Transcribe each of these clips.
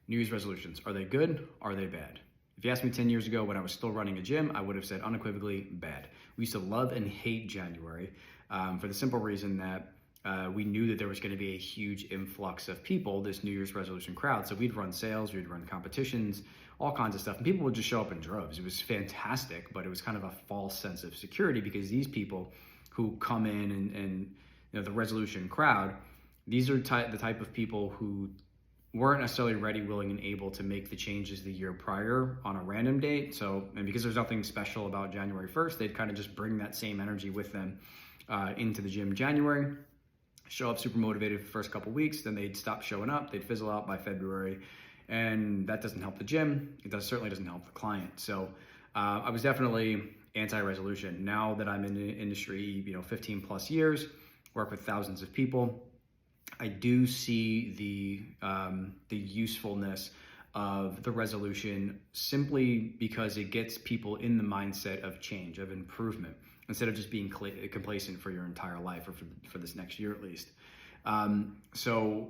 New Year's resolutions, are they good? Are they bad? If you asked me 10 years ago when I was still running a gym, I would have said unequivocally bad. We used to love and hate January for the simple reason that we knew that there was going to be a huge influx of people, this New Year's resolution crowd. So we'd run sales, we'd run competitions, all kinds of stuff. And people would just show up in droves. It was fantastic, but it was kind of a false sense of security because these people who come in and the resolution crowd, these are the type of people who weren't necessarily ready, willing, and able to make the changes the year prior on a random date. So, and because there's nothing special about January 1st, they'd kind of just bring that same energy with them into the gym in January, show up super motivated for the first couple weeks, then they'd stop showing up, they'd fizzle out by February, and that doesn't help the gym. Certainly doesn't help the client. So I was definitely anti-resolution. Now that I'm in the industry, 15 plus years, work with thousands of people, I do see the usefulness of the resolution simply because it gets people in the mindset of change, of improvement, instead of just being complacent for your entire life or for this next year at least. So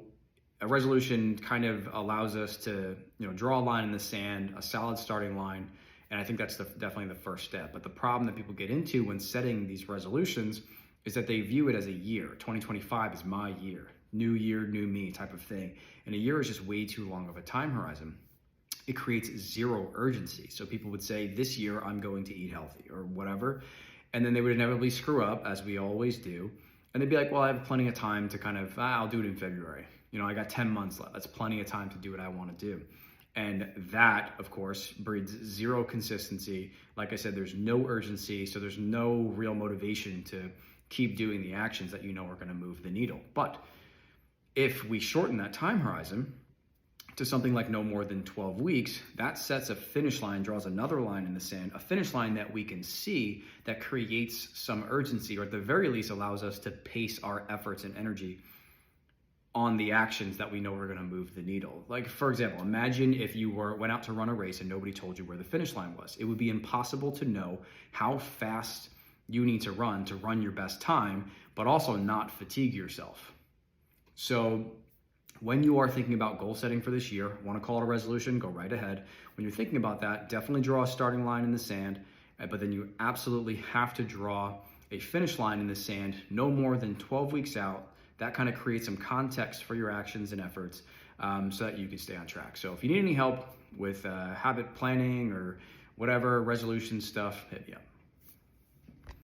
a resolution kind of allows us to draw a line in the sand, a solid starting line, and I think that's definitely the first step. But the problem that people get into when setting these resolutions is that they view it as a year. 2025 is my year. New year, new me type of thing. And a year is just way too long of a time horizon. It creates zero urgency. So people would say, this year I'm going to eat healthy or whatever. And then they would inevitably screw up, as we always do. And they'd be like, well, I have plenty of time to kind of, I'll do it in February. I got 10 months left. That's plenty of time to do what I want to do. And that, of course, breeds zero consistency. Like I said, there's no urgency. So there's no real motivation to keep doing the actions that are going to move the needle. But if we shorten that time horizon to something like no more than 12 weeks, that sets a finish line, draws another line in the sand, a finish line that we can see that creates some urgency, or at the very least allows us to pace our efforts and energy on the actions that we know are going to move the needle. Like, for example, imagine if you went out to run a race and nobody told you where the finish line was. It would be impossible to know how fast you need to run your best time, but also not fatigue yourself. So when you are thinking about goal setting for this year, want to call it a resolution, go right ahead. When you're thinking about that, definitely draw a starting line in the sand, but then you absolutely have to draw a finish line in the sand no more than 12 weeks out. That kind of creates some context for your actions and efforts so that you can stay on track. So if you need any help with habit planning or whatever resolution stuff, hit me up.